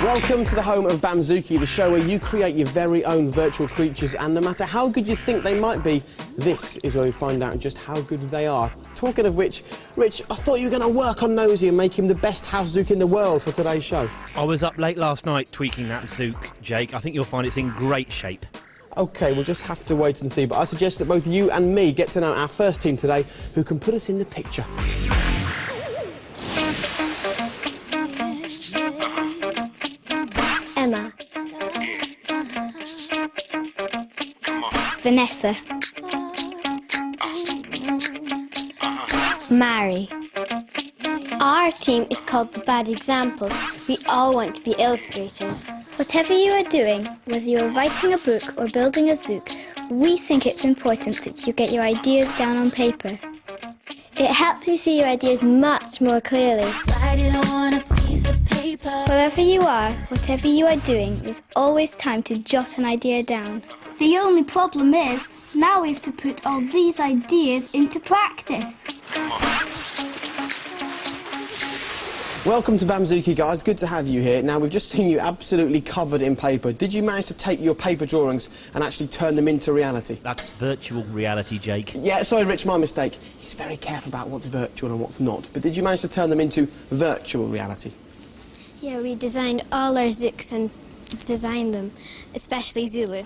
Welcome to the home of Bamzooki, the show where you create your very own virtual creatures, and no matter how good you think they might be, this is where we find out just how good they are. Talking of which, Rich, I thought you were going to work on Nosy and make him the best house zook in the world for today's show. I was up late last night tweaking that zook, Jake. I think you'll find it's in great shape. OK, we'll just have to wait and see, but I suggest that both you and me get to know our first team today who can put us in the picture. Emma. Vanessa. Mary. Our team is called the Bad Examples. We all want to be illustrators. Whatever you are doing, whether you are writing a book or building a zook, we think it's important that you get your ideas down on paper. It helps you see your ideas much more clearly. Write it on a piece of paper. Wherever you are, whatever you are doing, there's always time to jot an idea down. The only problem is, now we have to put all these ideas into practice. Welcome to Bamzooki, guys. Good to have you here. Now, we've just seen you absolutely covered in paper. Did you manage to take your paper drawings and actually turn them into reality? That's virtual reality, Jake. Yeah, sorry, Rich, my mistake. He's very careful about what's virtual and what's not. But did you manage to turn them into virtual reality? Yeah, we designed all our zooks and designed them, especially Zulu.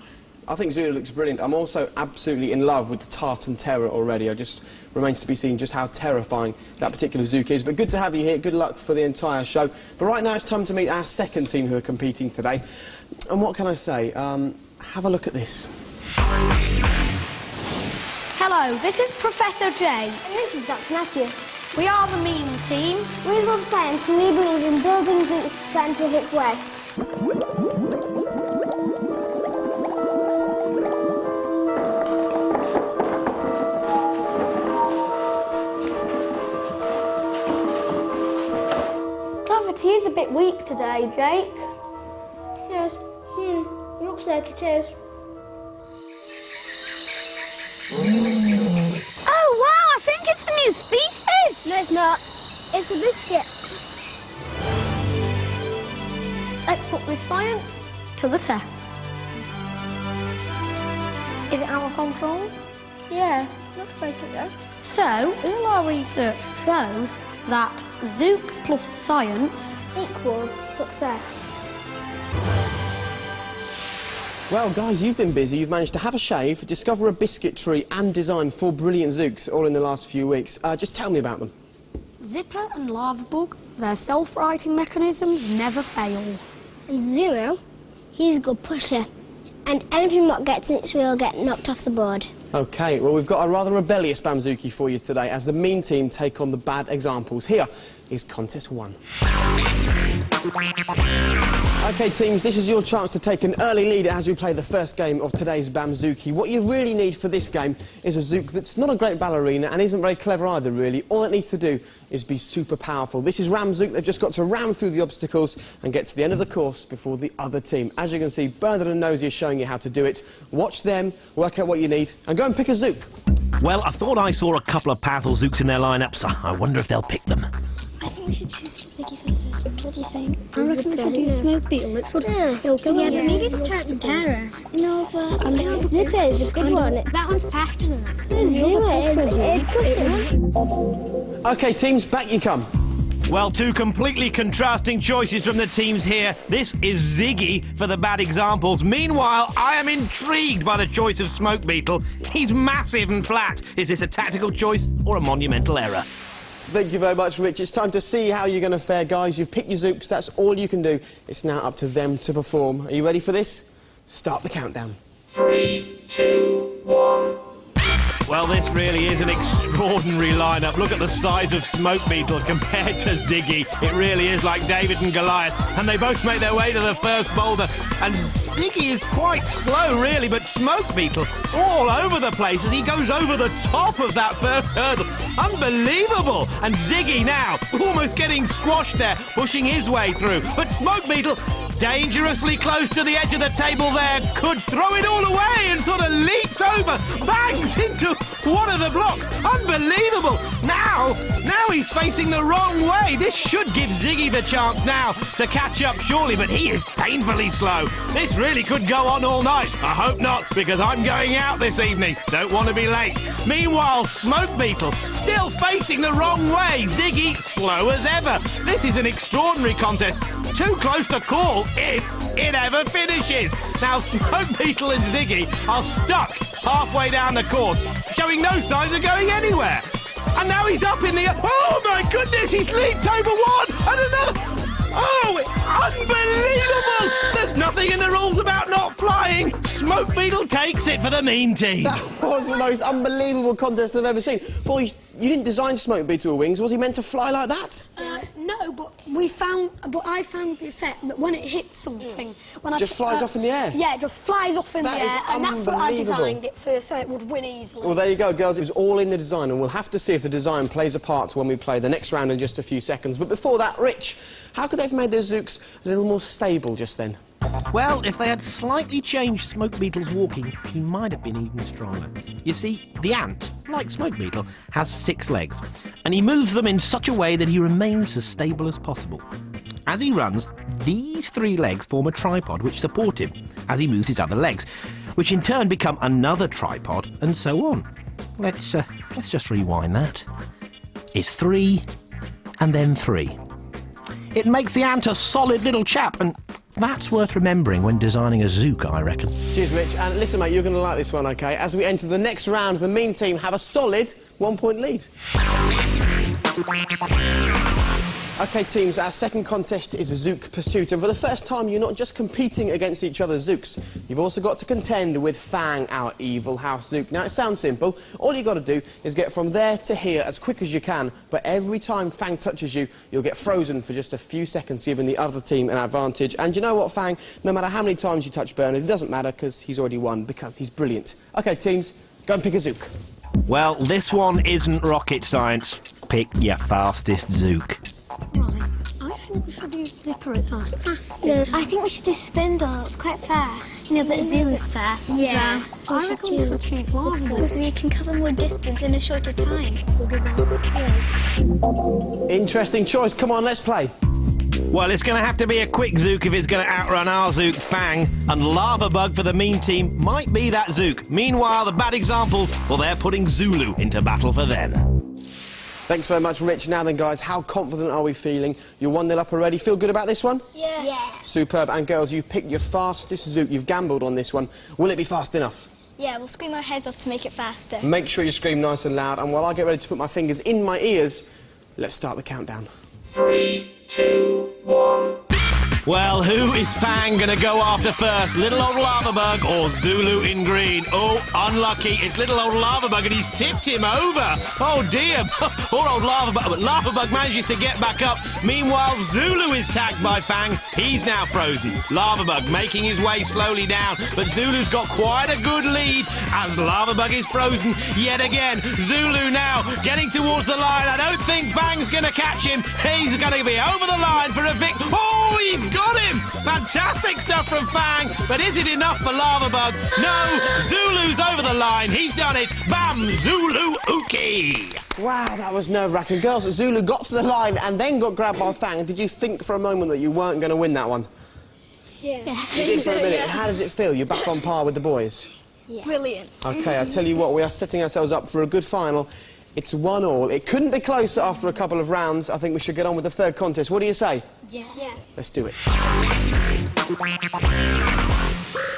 I think Zulu looks brilliant. I'm also absolutely in love with the tartan terror already. It just remains to be seen just how terrifying that particular zook is. But good to have you here. Good luck for the entire show. But right now it's time to meet our second team who are competing today. And what can I say? Have a look at this. Hello, this is Professor J. And this is Dr. Matthew. We are the meme team. We love science and we believe in building zooks the scientific way. Gravity is a bit weak today, Jake. Yes, looks like it is. Oh, wow, I think it's a new species. No, it's not. It's a biscuit. Let's put this science to the test. Is it out of control? Yeah, looks like it though. So, all our research shows that zooks plus science Equals success. Well, guys, you've been busy. You've managed to have a shave, discover a biscuit tree and design 4 brilliant zooks all in the last few weeks. Just tell me about them. Zipper and Lava Bug, their self-righting mechanisms never fail. And Zero, he's a good pusher. And anything that gets in its wheel will get knocked off the board. OK, well, we've got a rather rebellious Bamzooki for you today as the mean team take on the bad examples. Here is Contest 1. OK, teams, this is your chance to take an early lead as we play the first game of today's Bamzooki. What you really need for this game is a zook that's not a great ballerina and isn't very clever either, really. All it needs to do is be super powerful. This is Ram's zook. They've just got to ram through the obstacles and get to the end of the course before the other team. As you can see, Bernard and Nosy are showing you how to do it. Watch them, work out what you need, and go and pick a zook. Well, I thought I saw a couple of powerful zooks in their lineup, so I wonder if they'll pick them. I think we should choose Ziggy for the first. What do you think? I reckon we should do Smoke Beetle. It should help. Yeah, but maybe the Tartan Terror. No, but Zipper is a good one. that one's faster than that. Zero is OK, teams, back you come. Well, 2 completely contrasting choices from the teams here. This is Ziggy for the bad examples. Meanwhile, I am intrigued by the choice of Smoke Beetle. He's massive and flat. Is this a tactical choice or a monumental error? Thank you very much, Rich. It's time to see how you're going to fare, guys. You've picked your zooks. That's all you can do. It's now up to them to perform. Are you ready for this? Start the countdown. 3, 2, 1. Well, this really is an extraordinary lineup. Look at the size of Smoke Beetle compared to Ziggy. It really is like David and Goliath. And they both make their way to the first boulder. And Ziggy is quite slow, really, but Smoke Beetle all over the place as he goes over the top of that first hurdle. Unbelievable! And Ziggy now almost getting squashed there, pushing his way through. But Smoke Beetle, dangerously close to the edge of the table there, could throw it all away and sort of leaps over, bangs into one of the blocks. Unbelievable! Now he's facing the wrong way. This should give Ziggy the chance now to catch up, surely, but he is painfully slow. This really could go on all night. I hope not, because I'm going out this evening. Don't want to be late. Meanwhile, Smoke Beetle still facing the wrong way. Ziggy slow as ever. This is an extraordinary contest. Too close to call if it ever finishes. Now, Smoke Beetle and Ziggy are stuck halfway down the course, showing no signs of going anywhere. And now he's up in the air. Oh, my goodness, he's leaped over one and another. Oh, unbelievable! There's nothing in the rules about not flying. Smoke Beetle takes it for the mean team. That was the most unbelievable contest I've ever seen. Boy, you didn't design Smoke Beetle with wings. Was he meant to fly like that? No, but I found the effect that when it hits something, Just flies off in the air? Yeah, it just flies off in the That air, is and that's what I unbelievable. designed it for, so it would win easily. Well, there you go, girls. It was all in the design, and we'll have to see if the design plays a part when we play the next round in just a few seconds. But before that, Rich, how could they have made their Zooks a little more stable just then? Well, if they had slightly changed Smoke Beetle's walking, he might have been even stronger. You see, the ant, like Smoke Beetle, has 6 legs, and he moves them in such a way that he remains as stable as possible. As he runs, these 3 legs form a tripod which support him as he moves his other legs, which in turn become another tripod, and so on. Let's just rewind that. It's 3, and then 3. It makes the ant a solid little chap, and that's worth remembering when designing a Zook, I reckon. Cheers, Rich. And listen, mate, you're going to like this one, OK? As we enter the next round, the mean team have a solid 1-point lead. OK, teams, our second contest is a Zook pursuit, and for the first time, you're not just competing against each other's Zooks. You've also got to contend with Fang, our evil house Zook. Now, it sounds simple. All you've got to do is get from there to here as quick as you can, but every time Fang touches you, you'll get frozen for just a few seconds, giving the other team an advantage. And you know what, Fang? No matter how many times you touch Bernard, it doesn't matter, because he's already won, because he's brilliant. OK, teams, go and pick a Zook. Well, this one isn't rocket science. Pick your fastest Zook. Right, I think we should use Zipper as our fastest. I think we should do Spindle. It's quite fast. No, but Zulu's fast. Yeah. I reckon we should choose Lava Bug. Because we can cover more distance in a shorter time. Interesting choice. Come on, let's play. Well, it's going to have to be a quick Zook if it's going to outrun our Zook, Fang. And Lava Bug for the mean team might be that Zook. Meanwhile, the bad examples, well, they're putting Zulu into battle for them. Thanks very much, Rich. Now then, guys, how confident are we feeling? You're 1-0 up already. Feel good about this one? Yeah. Superb. And girls, you've picked your fastest Zook. You've gambled on this one. Will it be fast enough? Yeah, we'll scream our heads off to make it faster. Make sure you scream nice and loud. And while I get ready to put my fingers in my ears, let's start the countdown. 3, 2, 1. Well, who is Fang going to go after first? Little old Lava Bug or Zulu in green? Oh, unlucky. It's little old Lava Bug and he's tipped him over. Oh, dear. Poor old Lava Bug. But Lava Bug manages to get back up. Meanwhile, Zulu is tagged by Fang. He's now frozen. Lava Bug making his way slowly down. But Zulu's got quite a good lead as Lava Bug is frozen yet again. Zulu now getting towards the line. I don't think Fang's going to catch him. He's going to be over the line for a victory. Oh, he's got him! Fantastic stuff from Fang, but is it enough for Lava Bug? No, Zulu's over the line. He's done it. Bamzooki! Wow, that was nerve-wracking. Girls, Zulu got to the line and then got grabbed by Fang. Did you think for a moment that you weren't going to win that one? Yeah. You did for a minute. How does it feel? You're back on par with the boys? Yeah. Brilliant. OK, I tell you what, we are setting ourselves up for a good final. It's 1-1. It couldn't be closer after a couple of rounds. I think we should get on with the third contest. What do you say? Yeah. Let's do it.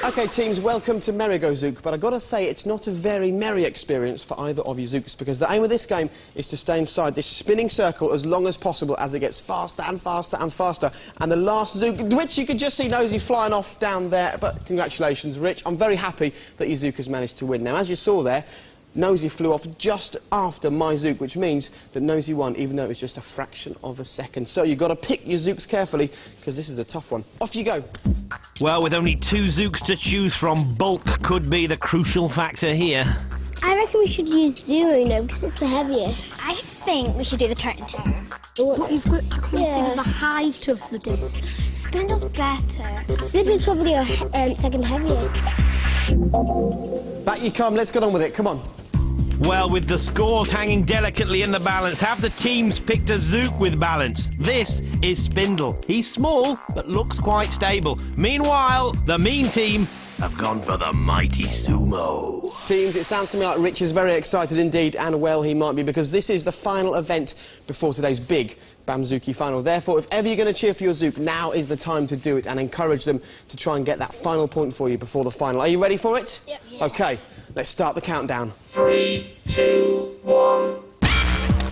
OK, teams, welcome to Merry-Go Zook, but I've got to say it's not a very merry experience for either of you Zooks, because the aim of this game is to stay inside this spinning circle as long as possible as it gets faster and faster and faster. And the last Zook, which you could just see Nosy flying off down there, but congratulations, Rich. I'm very happy that your Zook has managed to win. Now, as you saw there, Nosy flew off just after my Zook, which means that Nosy won, even though it was just a fraction of a second. So you've got to pick your Zooks carefully, because this is a tough one. Off you go. Well, with only 2 Zooks to choose from, bulk could be the crucial factor here. I reckon we should use S01E07 because it's the heaviest. I think we should do the Titan Terror. But you've got to consider the height of the disc. Spindle's better. Zipper's probably our second heaviest. Back you come, let's get on with it, come on. Well, with the scores hanging delicately in the balance, have the teams picked a Zook with balance? This is Spindle. He's small, but looks quite stable. Meanwhile, the mean team have gone for the mighty Sumo. Teams, it sounds to me like Rich is very excited indeed, and well he might be, because this is the final event before today's big Bamzooki final. Therefore, if ever you're going to cheer for your Zook, now is the time to do it and encourage them to try and get that final point for you before the final. Are you ready for it? Yep. Yeah. OK, let's start the countdown. 3, 2, 1.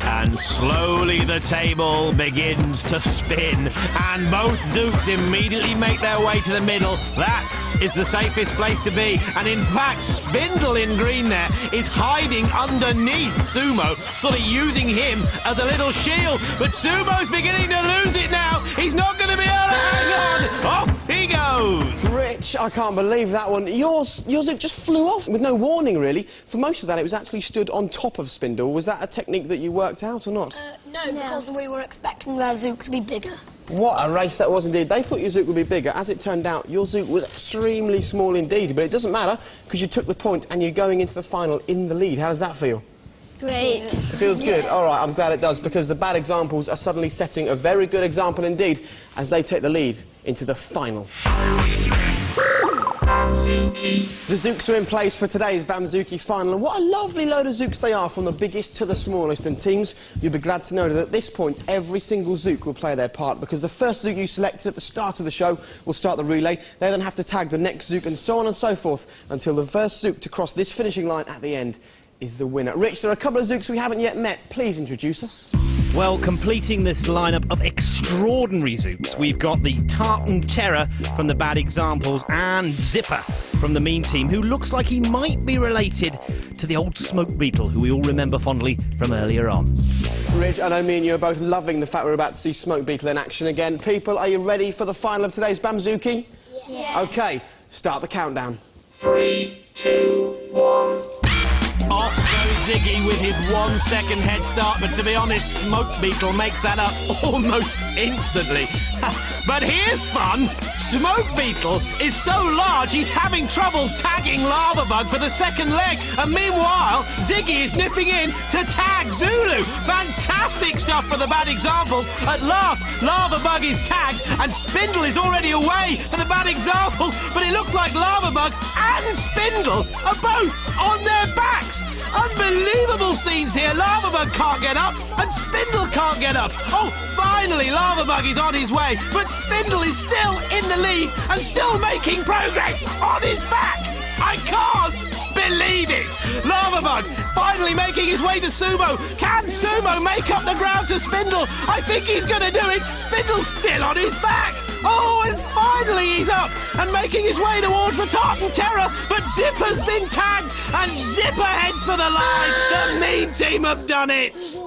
And slowly the table begins to spin, and both Zooks immediately make their way to the middle. That is the safest place to be, and in fact, Spindle in green there is hiding underneath Sumo, sort of using him as a little shield. But Sumo's beginning to lose it now. He's not going to be able to hang on. Off he goes. Rich, I can't believe that one. Your Zook just flew off with no warning, really. For most of that, it was actually stood on top of Spindle. Was that a technique that you worked out or not? No, because we were expecting their Zook to be bigger. What a race that was indeed. They thought your Zook would be bigger. As it turned out, your Zook was extremely small indeed. But it doesn't matter, because you took the point and you're going into the final in the lead. How does that feel? Great. It feels good. All right, I'm glad it does, because the bad examples are suddenly setting a very good example indeed as they take the lead into the final. The Zooks are in place for today's Bamzooki final, and what a lovely load of Zooks they are, from the biggest to the smallest. And teams, you'll be glad to know that at this point every single Zook will play their part, because the first Zook you selected at the start of the show will start the relay. They then have to tag the next Zook, and so on and so forth, until the first Zook to cross this finishing line at the end is the winner. Rich, there are a couple of Zooks we haven't yet met. Please introduce us. Well, completing this lineup of extraordinary Zooks, we've got the Tartan Terror from the Bad Examples and Zipper from the Mean Team, who looks like he might be related to the old Smoke Beetle, who we all remember fondly from earlier on. Rich, I know me and you are both loving the fact we're about to see Smoke Beetle in action again. People, are you ready for the final of today's Bamzooki? Yes. OK, start the countdown. 3, 2, 1. Off goes Ziggy with his 1 second head start, but to be honest, Smoke Beetle makes that up almost instantly. But here's fun. Smoke Beetle is so large he's having trouble tagging Lava Bug for the second leg, and meanwhile Ziggy is nipping in to tag Zulu. Fantastic stuff for the Bad Examples. At last, Lava Bug is tagged and Spindle is already away for the Bad Examples, but it looks like Lava Bug and Spindle are both on their backs. Unbelievable scenes here. Lava Bug can't get up and Spindle can't get up. Oh, finally Lava Bug is on his way, but Spindle is still in the lead and still making progress on his back. I can't believe it. Lava Bug finally making his way to Sumo. Can Sumo make up the ground to Spindle? I think he's going to do it. Spindle's still on his back. Oh, and finally he's up and making his way towards the Tartan Terror, but Zipper's been tagged and Zipper heads for the line. The Mean Team have done it.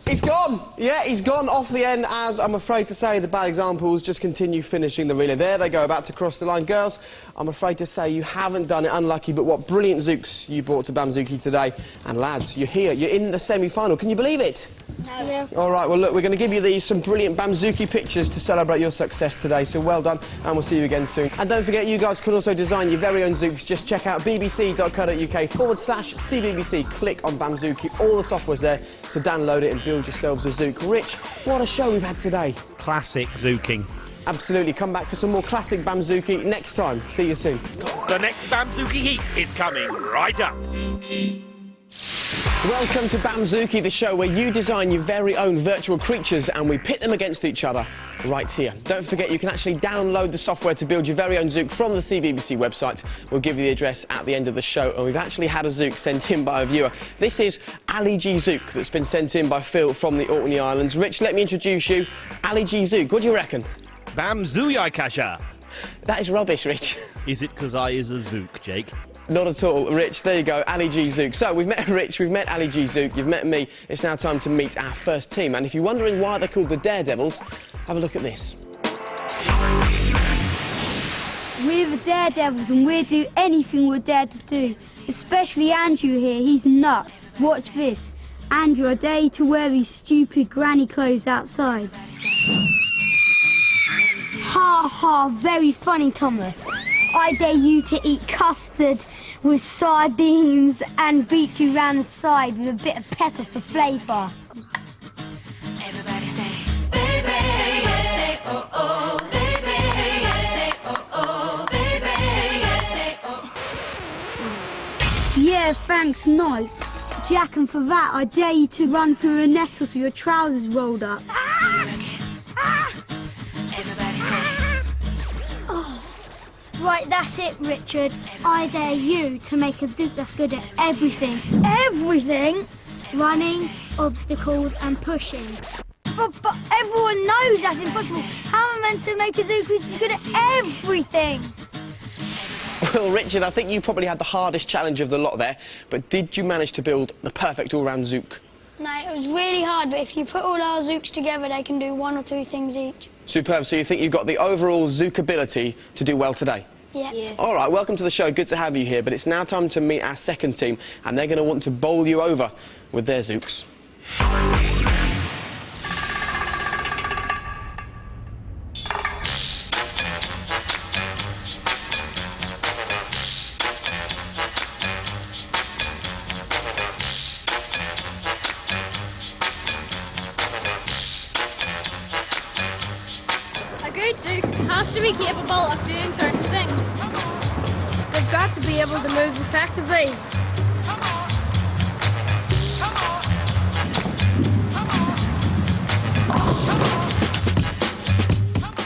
He's gone! Yeah, he's gone off the end, as I'm afraid to say the Bad Examples just continue finishing the relay. There they go, about to cross the line. Girls, I'm afraid to say you haven't done it. Unlucky, but what brilliant Zooks you brought to Bamzooki today. And lads, you're here, you're in the semi-final. Can you believe it? No. Yeah. All right, well, look, we're going to give you some brilliant Bamzooki pictures to celebrate your success today, so well done, and we'll see you again soon. And don't forget, you guys can also design your very own Zooks. Just check out bbc.co.uk/CBBC. Click on Bamzooki. All the software's there, so download it and build yourselves a Zook. Rich, what a show we've had today. Classic Zooking. Absolutely. Come back for some more classic Bamzooki next time. See you soon. The next Bamzooki heat is coming right up. Welcome to Bamzooki, the show where you design your very own virtual creatures and we pit them against each other right here. Don't forget, you can actually download the software to build your very own Zook from the CBBC website. We'll give you the address at the end of the show, and we've actually had a Zook sent in by a viewer. This is Ali G Zook that's been sent in by Phil from the Orkney Islands. Rich, let me introduce you. Ali G Zook, what do you reckon? Bamzooki Kasha. That is rubbish, Rich. Is it because I is a Zook, Jake? Not at all, Rich. There you go, Ali G Zook. So we've met Rich, we've met Ali G Zook, you've met me. It's now time to meet our first team. And if you're wondering why they're called the Daredevils, have a look at this. We're the Daredevils and we'll do anything we're dared to do. Especially Andrew here, he's nuts. Watch this. Andrew, I dare you to wear these stupid granny clothes outside. Ha ha, very funny, Thomas. I dare you to eat custard with sardines and beat you round the side with a bit of pepper for flavour. Everybody say, baby, say, oh, oh, baby, say, oh, oh, baby, say, oh. Yeah, thanks, nice. Jack, and for that, I dare you to run through the nettles with your trousers rolled up. Everybody say, Right, that's it, Richard. I dare you to make a Zook that's good at everything. Everything? Running, obstacles and pushing. But everyone knows that's impossible. How am I meant to make a Zook which is good at everything? Well, Richard, I think you probably had the hardest challenge of the lot there, but did you manage to build the perfect all-round Zook? No, it was really hard, but if you put all our Zooks together, they can do 1 or 2 things each. Superb. So you think you've got the overall Zook ability to do well today? Yeah. All right, welcome to the show. Good to have you here, but it's now time to meet our second team, and they're going to want to bowl you over with their Zooks. A good Zook has to be capable of doing certain things. They've got to be able to move effectively.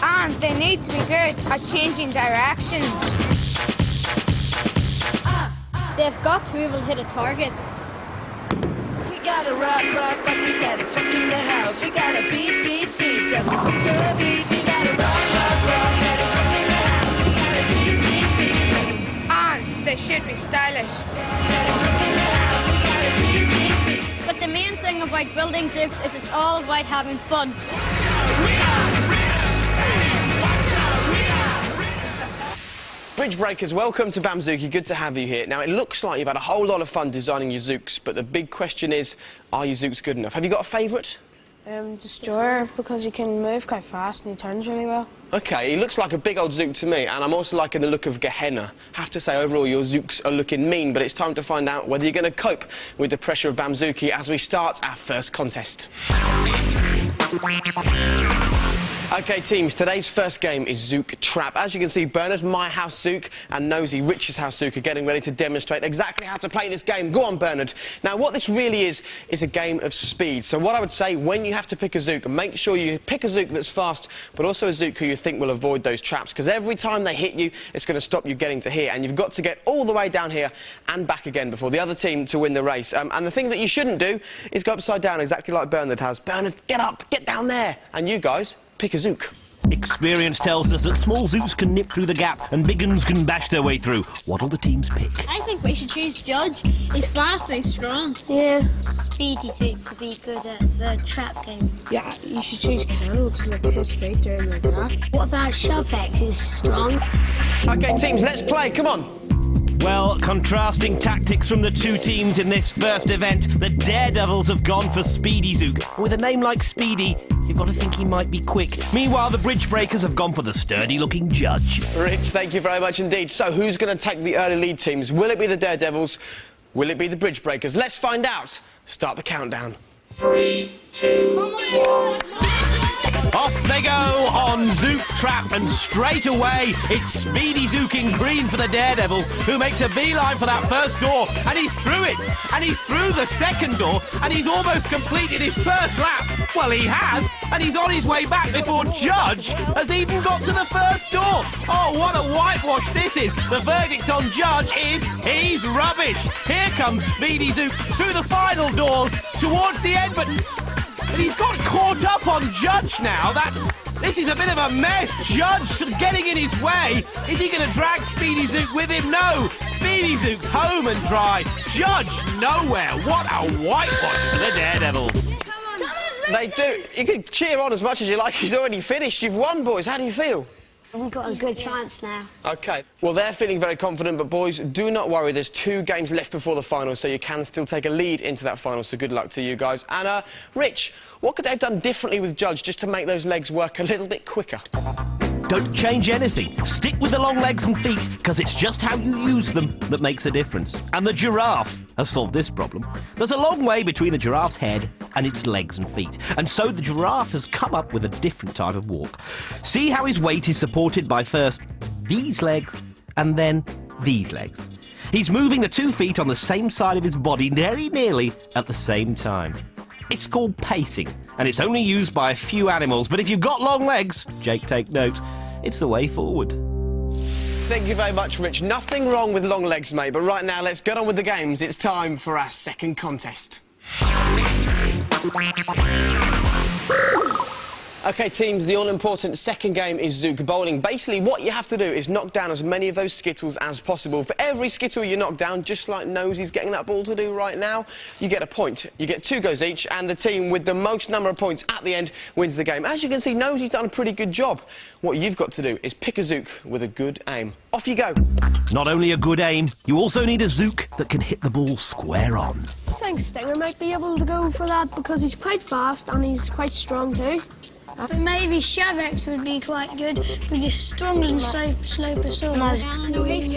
And they need to be good at changing direction. They've got to be able to hit a target. We gotta rock, rock, rock, we gotta rock in the house. We gotta beat, beat, beat, rock the beat to the beat. We gotta rock, rock, rock, let us rock in the house. We gotta beat, beat, beat. And they should be stylish. Let us rock in the house. We gotta beat, beat, beat. But the main thing about building Zooks is it's all about having fun. Bridge breakers, welcome to Bamzooki. Good to have you here. Now, it looks like you've had a whole lot of fun designing your Zooks, but the big question is, are your Zooks good enough? Have you got a favourite? Destroyer, because he can move quite fast and he turns really well. OK, he looks like a big old Zook to me, and I'm also liking the look of Gehenna. Have to say, overall, your Zooks are looking mean, but it's time to find out whether you're going to cope with the pressure of Bamzooki as we start our first contest. OK, teams, today's first game is Zook Trap. As you can see, Bernard, my house Zook, and Nosy, Rich's house Zook, are getting ready to demonstrate exactly how to play this game. Go on, Bernard. Now, what this really is a game of speed. So what I would say, when you have to pick a Zook, make sure you pick a Zook that's fast, but also a Zook who you think will avoid those traps, because every time they hit you, it's going to stop you getting to here, and you've got to get all the way down here and back again before the other team to win the race. And the thing that you shouldn't do is go upside down, exactly like Bernard has. Bernard, get up, get down there. And you guys, pick a Zook. Experience tells us that small Zooks can nip through the gap and big uns can bash their way through. What'll the teams pick? I think we should choose Judge. He's fast and he's strong. Yeah. Speedy Zook could be good at the trap game. Yeah, you should choose Cannibal because like his feet are in the gap. What about Shovex? He's strong. OK, teams, let's play. Come on. Well, contrasting tactics from the two teams in this first event, the Daredevils have gone for Speedy Zook. With a name like Speedy, you've got to think he might be quick. Meanwhile, the Bridge Breakers have gone for the sturdy-looking Judge. Rich, thank you very much indeed. So, who's going to take the early lead, teams? Will it be the Daredevils? Will it be the Bridge Breakers? Let's find out. Start the countdown. 3, 2, 1. Off they go on Zook Trap, and straight away it's Speedy Zook in green for the Daredevil, who makes a beeline for that first door, and he's through it, and he's through the second door, and he's almost completed his first lap. Well, he has, and he's on his way back before Judge has even got to the first door. Oh, what a whitewash this is. The verdict on Judge is he's rubbish. Here comes Speedy Zook through the final doors towards the end, but he's got caught up on Judge now. This is a bit of a mess. Judge getting in his way. Is he going to drag Speedy Zook with him? No. Speedy Zook's home and dry. Judge nowhere. What a whitewash for the Daredevils. They do. You can cheer on as much as you like. He's already finished. You've won, boys. How do you feel? We've got a good chance now. OK, well, they're feeling very confident, but boys, do not worry. There's 2 games left before the final, so you can still take a lead into that final, so good luck to you guys. And, Rich, what could they have done differently with Judge just to make those legs work a little bit quicker? Don't change anything. Stick with the long legs and feet, because it's just how you use them that makes a difference. And the giraffe has solved this problem. There's a long way between the giraffe's head and its legs and feet, and so the giraffe has come up with a different type of walk. See how his weight is supported by first these legs and then these legs. He's moving the 2 feet on the same side of his body very nearly at the same time. It's called pacing, and it's only used by a few animals, but if you've got long legs, Jake, take note, it's the way forward. Thank you very much, Rich. Nothing wrong with long legs, mate, but right now, let's get on with the games. It's time for our second contest. OK, teams, the all-important second game is Zouk bowling. Basically, what you have to do is knock down as many of those skittles as possible. For every skittle you knock down, just like Nosey's getting that ball to do right now, you get a point. You get 2 goes each, and the team with the most number of points at the end wins the game. As you can see, Nosey's done a pretty good job. What you've got to do is pick a Zouk with a good aim. Off you go. Not only a good aim, you also need a Zouk that can hit the ball square on. I think Stinger might be able to go for that because he's quite fast and he's quite strong too. But maybe Shavex would be quite good, but he's stronger than Sloposaurus. No, he's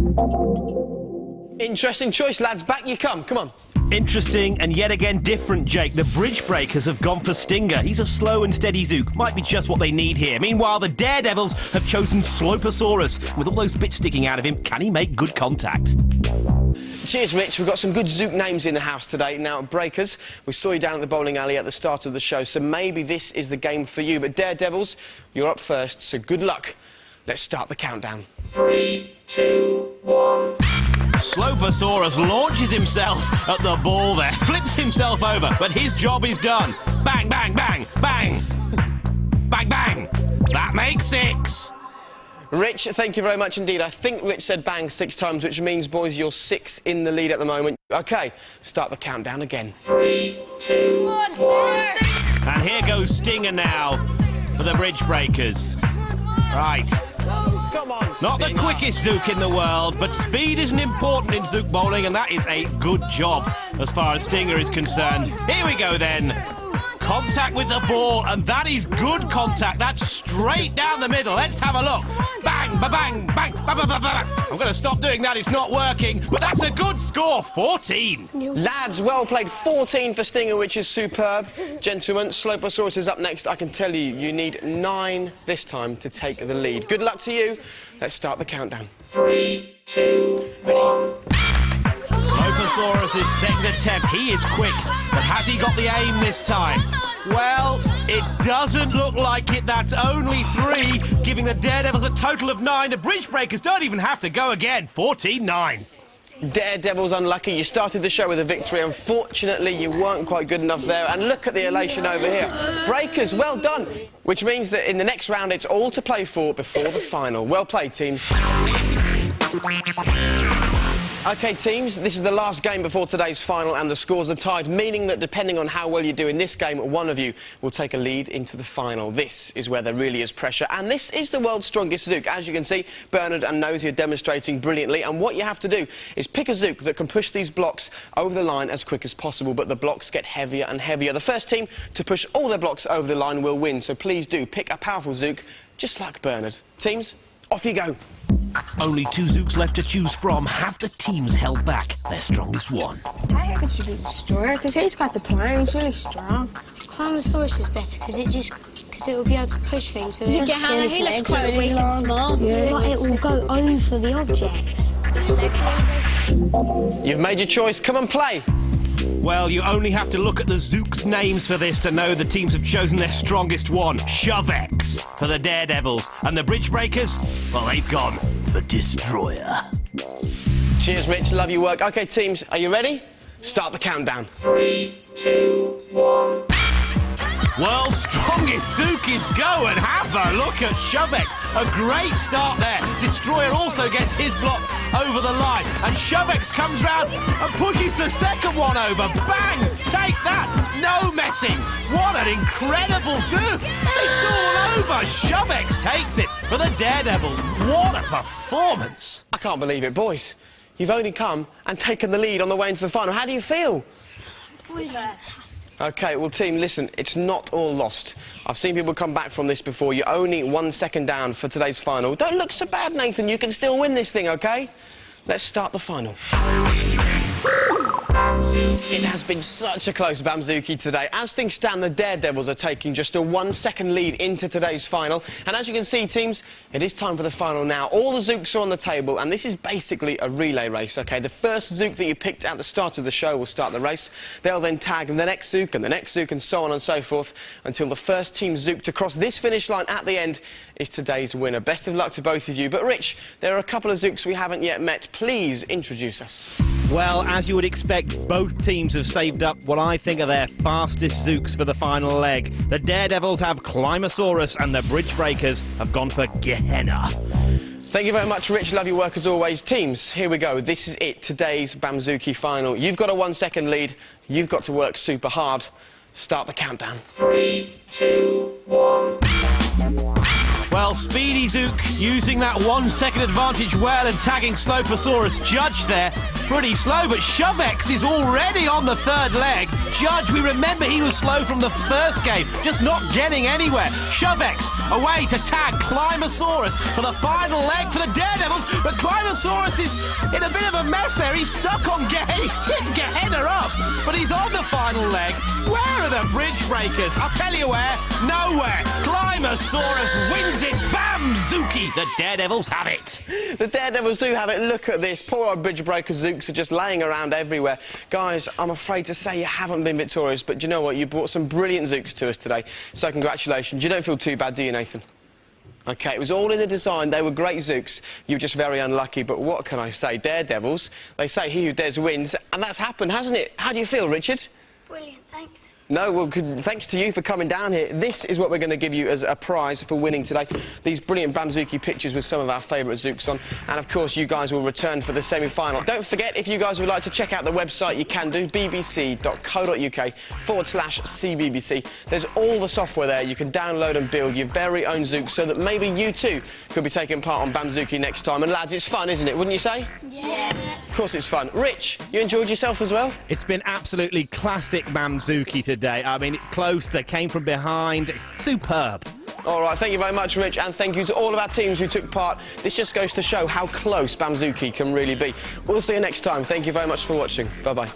small. Interesting choice, lads. Back you come. Come on. Interesting and yet again different, Jake. The Bridge Breakers have gone for Stinger. He's a slow and steady Zouk. Might be just what they need here. Meanwhile, the Daredevils have chosen Sloposaurus. With all those bits sticking out of him, can he make good contact? Cheers, Rich. We've got some good Zouk names in the house today. Now, Breakers, we saw you down at the bowling alley at the start of the show, so maybe this is the game for you. But Daredevils, you're up first, so good luck. Let's start the countdown. 3, 2, 1. Sloposaurus launches himself at the ball there, flips himself over, but his job is done. Bang, bang, bang, bang. Bang, bang. That makes 6. Rich, thank you very much indeed. I think Rich said bang 6 times, which means, boys, you're 6 in the lead at the moment. OK, start the countdown again. 3, 2, 1. And here goes Stinger now for the Bridge Breakers. Right. Come on, Not the Stinger. quickest Zouk in the world, but speed isn't important in Zouk bowling, and that is a good job as far as Stinger is concerned. Here we go then. Contact with the ball, and that is good contact. That's straight down the middle. Let's have a look. Bang, ba-bang, bang, ba-ba-ba-ba. I'm going to stop doing that. It's not working, but that's a good score. 14. Lads, well played. 14 for Stinger, which is superb. Gentlemen, Sloposaurus is up next. I can tell you, you need 9 this time to take the lead. Good luck to you. Let's start the countdown. 3, 2, 1. Sloposaurus' second attempt. He is quick, but has he got the aim this time? Well, it doesn't look like it. That's only 3, giving the Daredevils a total of 9. The Bridge Breakers don't even have to go again. 14-9. Daredevils unlucky. You started the show with a victory. Unfortunately, you weren't quite good enough there. And look at the elation over here. Breakers, well done. Which means that in the next round, it's all to play for before the final. Well played, teams. OK, teams, this is the last game before today's final, and the scores are tied, meaning that depending on how well you do in this game, one of you will take a lead into the final. This is where there really is pressure, and this is the world's strongest Zouk. As you can see, Bernard and Nosey are demonstrating brilliantly, and what you have to do is pick a Zouk that can push these blocks over the line as quick as possible, but the blocks get heavier and heavier. The first team to push all their blocks over the line will win, so please do pick a powerful Zouk, just like Bernard. Teams, off you go. Only 2 Zouks left to choose from. Have the teams held back their strongest one? I think it should be Destroyer, because he's got the plan, he's really strong. Climasaurus is better because it will be able to push things. So Yeah, Hannah, he looks quite weak and small. But it will go over the objects. You've made your choice. Come and play. Well, you only have to look at the Zouk's names for this to know the teams have chosen their strongest one. Shovex for the Daredevils. And the Bridge Breakers, well, they've gone for Destroyer. Cheers, Rich. Love your work. OK, teams, are you ready? Start the countdown. 3, 2, 1. World's strongest Zouk is going. Have a look at Shovex. A great start there. Destroyer also gets his block over the line. And Shovex comes round and pushes the second one over. Bang! Take that! No messing! What an incredible Zouk! It's all over. Shovex takes it for the Daredevils. What a performance. I can't believe it, boys. You've only come and taken the lead on the way into the final. How do you feel? OK, well, team, listen, it's not all lost. I've seen people come back from this before. You're only 1 second down for today's final. Don't look so bad, Nathan. You can still win this thing, OK? Let's start the final. It has been such a close Bamzooki today. As things stand, the Daredevils are taking just a 1 second lead into today's final. And as you can see, teams, it is time for the final now. All the Zooks are on the table, and this is basically a relay race, OK? The first Zook that you picked at the start of the show will start the race. They'll then tag the next Zook and the next Zook and so on and so forth until the first team Zook to cross this finish line at the end is today's winner. Best of luck to both of you. But, Rich, there are a couple of Zooks we haven't yet met. Please introduce us. Well, as you would expect, both teams have saved up what I think are their fastest Zooks for the final leg. The Daredevils have Climosaurus and the Bridge Breakers have gone for Gehenna. Thank you very much, Rich. Love your work as always. Teams, here we go. This is it, today's Bamzooki final. You've got a 1 second lead. You've got to work super hard. Start the countdown. 3, 2, 1. Well, Speedy Zook using that 1 second advantage well and tagging Sloposaurus. Judge there, pretty slow, but Shovex is already on the third leg. Judge, we remember he was slow from the first game, just not getting anywhere. Shovex away to tag Climosaurus for the final leg for the Daredevils, but Climosaurus is in a bit of a mess there. He's stuck on Gehenna, he's tipped Gehenna up, but he's on the final leg. Where are the Bridge Breakers? I'll tell you where, nowhere. Climosaurus wins it. Bamzooki! The Daredevils have it. The Daredevils do have it. Look at this. Poor old Bridge Breaker Zooks are just laying around everywhere. Guys, I'm afraid to say you haven't been victorious, but do you know what? You brought some brilliant Zooks to us today, so congratulations. You don't feel too bad, do you, Nathan? OK, it was all in the design. They were great Zooks. You were just very unlucky, but what can I say? Daredevils, they say he who dares wins, and that's happened, hasn't it? How do you feel, Richard? Brilliant, thanks. No, well, thanks to you for coming down here. This is what we're going to give you as a prize for winning today. These brilliant Bamzooki pictures with some of our favourite Zooks on. And, of course, you guys will return for the semi-final. Don't forget, if you guys would like to check out the website, you can do, bbc.co.uk/CBBC. There's all the software there. You can download and build your very own Zooks so that maybe you, too, could be taking part on Bamzooki next time. And, lads, it's fun, isn't it? Wouldn't you say? Yeah. Of course it's fun. Rich, you enjoyed yourself as well? It's been absolutely classic Bamzooki today. I mean, it's close, they came from behind. It's superb. All right, thank you very much, Rich, and thank you to all of our teams who took part. This just goes to show how close Bamzooki can really be. We'll see you next time. Thank you very much for watching. Bye-bye.